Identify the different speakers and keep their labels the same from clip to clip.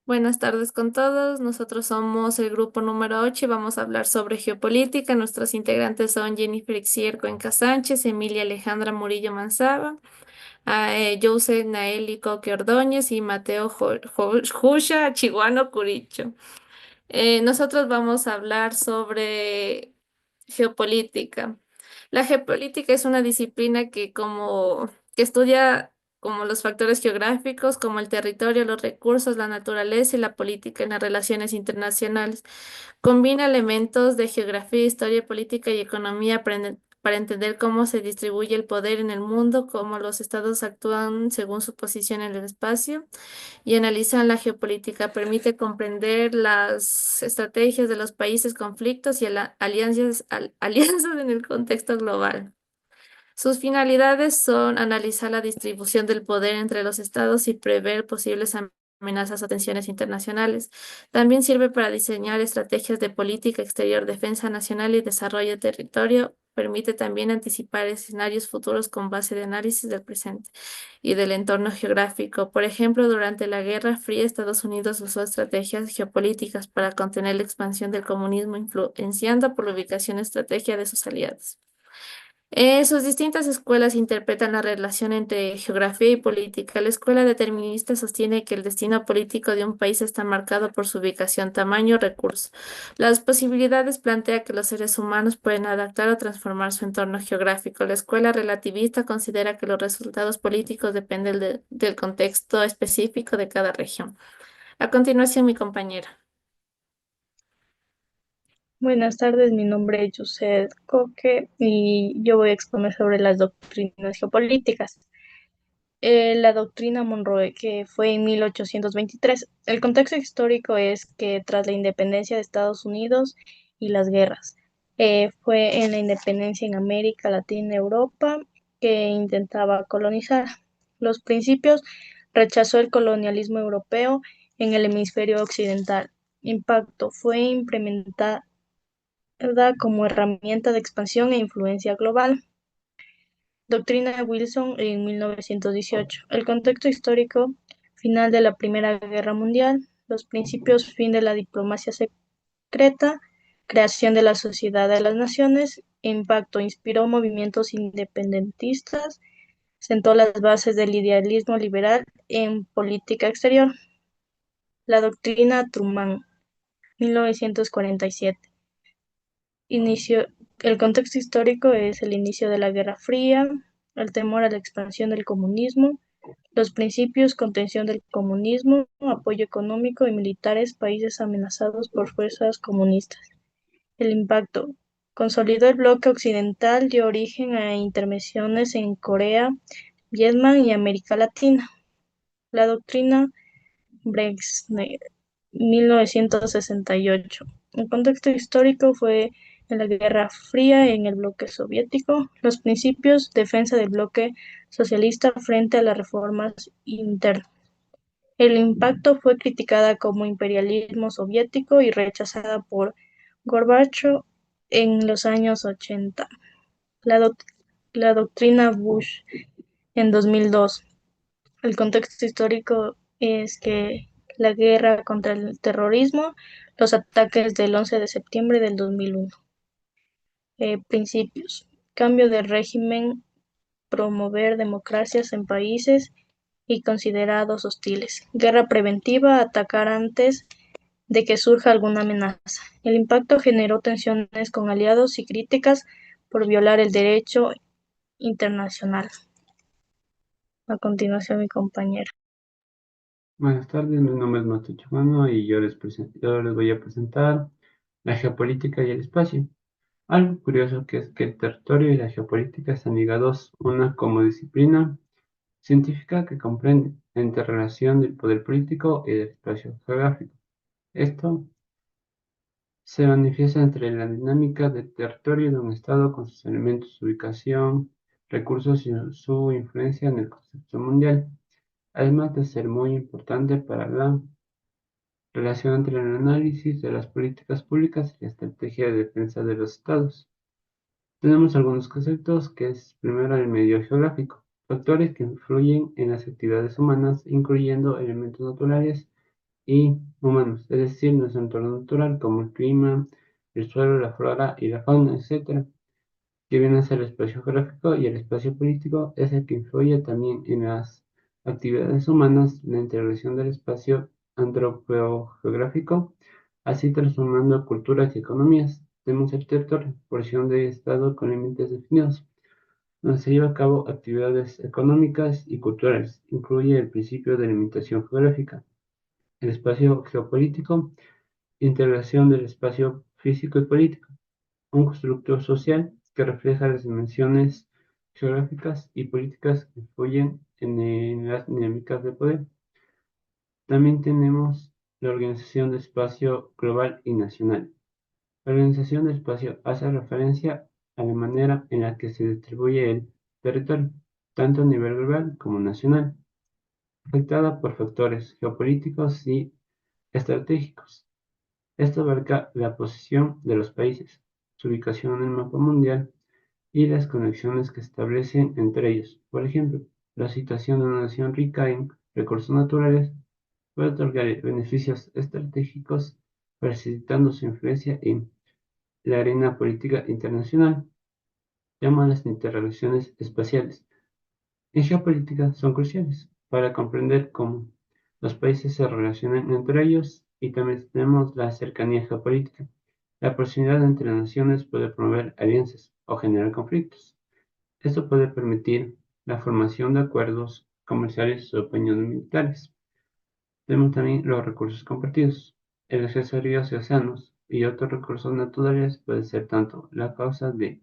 Speaker 1: Buenas tardes con todos. Nosotros somos el grupo número 8 y vamos a hablar sobre geopolítica. Nuestros integrantes son Jennifer Ixier Cuenca Sánchez, Emilia Alejandra Murillo Manzaba, Jose Naeli Coque Ordóñez y Mateo Jusha Chiguano Curicho. Nosotros vamos a hablar sobre geopolítica. La geopolítica es una disciplina que estudia como los factores geográficos, como el territorio, los recursos, la naturaleza y la política en las relaciones internacionales. Combina elementos de geografía, historia, política y economía para entender cómo se distribuye el poder en el mundo, cómo los estados actúan según su posición en el espacio y analizan la geopolítica. Permite comprender las estrategias de los países, conflictos y alianzas en el contexto global. Sus finalidades son analizar la distribución del poder entre los estados y prever posibles amenazas o tensiones internacionales. También sirve para diseñar estrategias de política exterior, defensa nacional y desarrollo de territorio. Permite también anticipar escenarios futuros con base de análisis del presente y del entorno geográfico. Por ejemplo, durante la Guerra Fría, Estados Unidos usó estrategias geopolíticas para contener la expansión del comunismo, influenciando por la ubicación estratégica de sus aliados. Sus distintas escuelas interpretan la relación entre geografía y política. La escuela determinista sostiene que el destino político de un país está marcado por su ubicación, tamaño, recursos. Las posibilidades plantea que los seres humanos pueden adaptar o transformar su entorno geográfico. La escuela relativista considera que los resultados políticos dependen del contexto específico de cada región. A continuación, mi compañera.
Speaker 2: Buenas tardes, mi nombre es Yusel Coque y yo voy a exponer sobre las doctrinas geopolíticas. La doctrina Monroe, que fue en 1823. El contexto histórico es que tras la independencia de Estados Unidos y las guerras, fue en la independencia en América Latina y Europa que intentaba colonizar. Los principios rechazó el colonialismo europeo en el hemisferio occidental. Impacto fue implementada como herramienta de expansión e influencia global. Doctrina de Wilson en 1918. El contexto histórico: final de la Primera Guerra Mundial, los principios: fin de la diplomacia secreta, creación de la Sociedad de las Naciones. Impacto: inspiró movimientos independentistas, sentó las bases del idealismo liberal en política exterior. La doctrina Truman, 1947. Inicio, el contexto histórico es el inicio de la Guerra Fría, el temor a la expansión del comunismo, los principios: contención del comunismo, apoyo económico y militares, países amenazados por fuerzas comunistas. El impacto: consolidó el bloque occidental, dio origen a intervenciones en Corea, Vietnam y América Latina. La doctrina Brezhnev, 1968. El contexto histórico fue en la Guerra Fría en el bloque soviético. Los principios: defensa del bloque socialista frente a las reformas internas. El impacto: fue criticada como imperialismo soviético y rechazada por Gorbachev en los años 80. La, doc- la doctrina Bush en 2002. El contexto histórico es que la guerra contra el terrorismo, los ataques del 11 de septiembre del 2001. Principios: cambio de régimen, promover democracias en países y considerados hostiles. Guerra preventiva, atacar antes de que surja alguna amenaza. El impacto: generó tensiones con aliados y críticas por violar el derecho internacional. A continuación, mi compañera.
Speaker 3: Buenas tardes, mi nombre es Mateo Chumano y yo les voy a presentar la geopolítica y el espacio. Algo curioso que es que el territorio y la geopolítica están ligados, una como disciplina científica que comprende la interrelación del poder político y del espacio geográfico. Esto se manifiesta entre la dinámica del territorio de un estado con sus elementos, su ubicación, recursos y su influencia en el contexto mundial, además de ser muy importante para la relación entre el análisis de las políticas públicas y la estrategia de defensa de los estados. Tenemos algunos conceptos que es primero el medio geográfico, factores que influyen en las actividades humanas, incluyendo elementos naturales y humanos, es decir, nuestro entorno natural como el clima, el suelo, la flora y la fauna, etcétera, que viene a ser el espacio geográfico, y el espacio político es el que influye también en las actividades humanas, la integración del espacio antropogeográfico, así transformando culturas y economías. Tenemos el territorio, porción de Estado con límites definidos, donde se lleva a cabo actividades económicas y culturales. Incluye el principio de limitación geográfica. El espacio geopolítico, integración del espacio físico y político, un constructo social que refleja las dimensiones geográficas y políticas que influyen en las dinámicas de poder. También tenemos la organización de espacio global y nacional. La organización del espacio hace referencia a la manera en la que se distribuye el territorio, tanto a nivel global como nacional, afectada por factores geopolíticos y estratégicos. Esto abarca la posición de los países, su ubicación en el mapa mundial y las conexiones que establecen entre ellos. Por ejemplo, la situación de una nación rica en recursos naturales puede otorgar beneficios estratégicos, facilitando su influencia en la arena política internacional. Llama a las interrelaciones espaciales. En geopolítica son cruciales para comprender cómo los países se relacionan entre ellos, y también tenemos la cercanía geopolítica. La proximidad entre naciones puede promover alianzas o generar conflictos. Esto puede permitir la formación de acuerdos comerciales o opiniones militares. Tenemos también los recursos compartidos. El acceso a ríos y océanos y otros recursos naturales puede ser tanto la causa de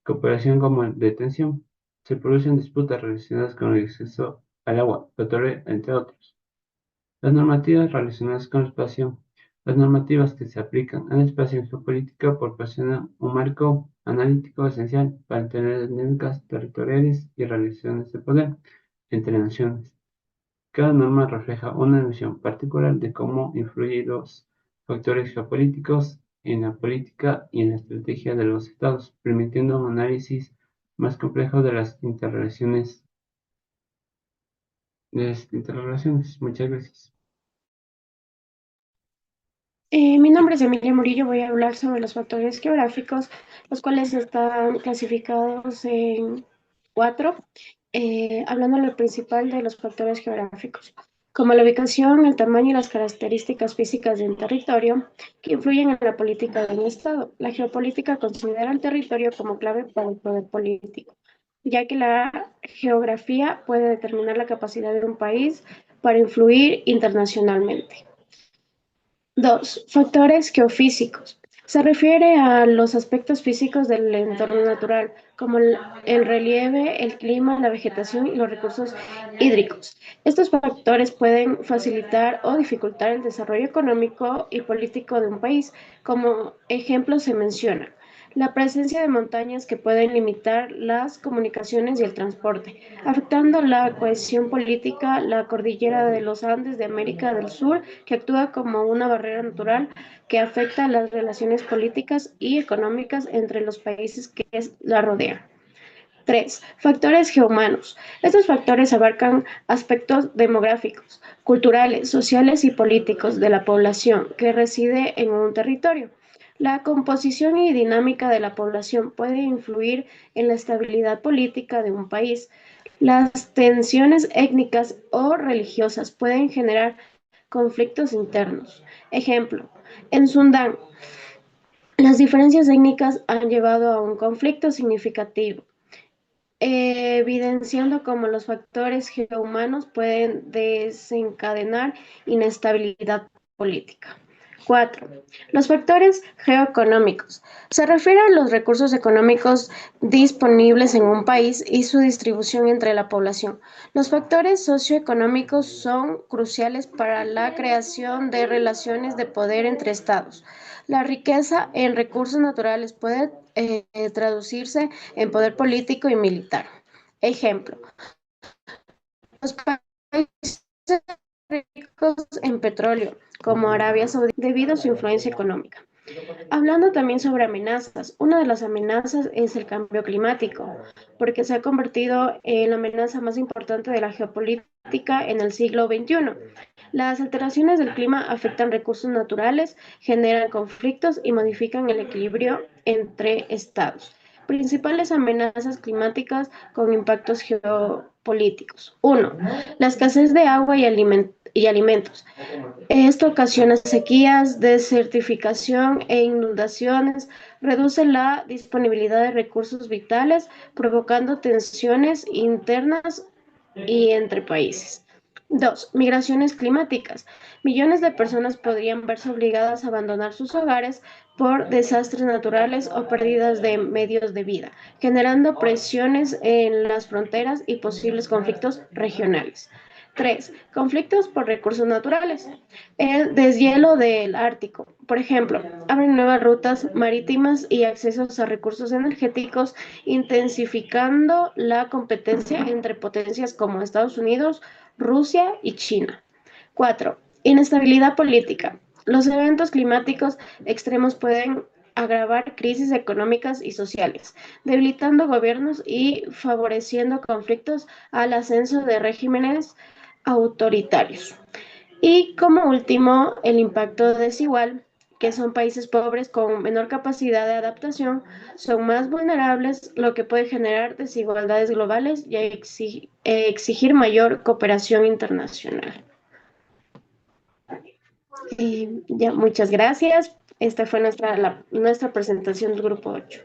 Speaker 3: cooperación como de tensión. Se producen disputas relacionadas con el acceso al agua, petróleo, entre otros. Las normativas relacionadas con el espacio. Las normativas que se aplican al espacio en geopolítica proporcionan un marco analítico esencial para entender dinámicas territoriales y relaciones de poder entre naciones. Cada norma refleja una visión particular de cómo influyen los factores geopolíticos en la política y en la estrategia de los estados, permitiendo un análisis más complejo de las interrelaciones. Muchas gracias.
Speaker 4: Mi nombre es Emilia Murillo, voy a hablar sobre los factores geográficos, los cuales están clasificados en cuatro, hablando lo principal de los factores geográficos, como la ubicación, el tamaño y las características físicas de un territorio que influyen en la política de un estado. La geopolítica considera el territorio como clave para el poder político, ya que la geografía puede determinar la capacidad de un país para influir internacionalmente. 2. Factores geofísicos. Se refiere a los aspectos físicos del entorno natural, como el relieve, el clima, la vegetación y los recursos hídricos. Estos factores pueden facilitar o dificultar el desarrollo económico y político de un país. Como ejemplo se menciona la presencia de montañas que pueden limitar las comunicaciones y el transporte, afectando la cohesión política, la cordillera de los Andes de América del Sur, que actúa como una barrera natural que afecta las relaciones políticas y económicas entre los países que la rodean. 3. Factores geohumanos. Estos factores abarcan aspectos demográficos, culturales, sociales y políticos de la población que reside en un territorio. La composición y dinámica de la población puede influir en la estabilidad política de un país. Las tensiones étnicas o religiosas pueden generar conflictos internos. Ejemplo, en Sudán, las diferencias étnicas han llevado a un conflicto significativo, evidenciando cómo los factores geohumanos pueden desencadenar inestabilidad política. 4. Los factores geoeconómicos. Se refiere a los recursos económicos disponibles en un país y su distribución entre la población. Los factores socioeconómicos son cruciales para la creación de relaciones de poder entre estados. La riqueza en recursos naturales puede traducirse en poder político y militar. Ejemplo, los países ricos en petróleo, como Arabia Saudita, debido a su influencia económica. Hablando también sobre amenazas, una de las amenazas es el cambio climático, porque se ha convertido en la amenaza más importante de la geopolítica en el siglo XXI. Las alteraciones del clima afectan recursos naturales, generan conflictos y modifican el equilibrio entre estados. Principales amenazas climáticas con impactos geopolíticos. Uno, la escasez de agua y alimentos. Esto ocasiona sequías, desertificación e inundaciones, reduce la disponibilidad de recursos vitales, provocando tensiones internas y entre países. Dos, migraciones climáticas. Millones de personas podrían verse obligadas a abandonar sus hogares por desastres naturales o pérdidas de medios de vida, generando presiones en las fronteras y posibles conflictos regionales. Tres, conflictos por recursos naturales. El deshielo del Ártico, por ejemplo, abren nuevas rutas marítimas y accesos a recursos energéticos, intensificando la competencia entre potencias como Estados Unidos, Rusia y China. 4. Inestabilidad política. Los eventos climáticos extremos pueden agravar crisis económicas y sociales, debilitando gobiernos y favoreciendo conflictos al ascenso de regímenes autoritarios. Y como último, el impacto desigual, que son países pobres con menor capacidad de adaptación, son más vulnerables, lo que puede generar desigualdades globales y exigir mayor cooperación internacional. Ya, muchas gracias. Esta fue nuestra presentación del grupo 8.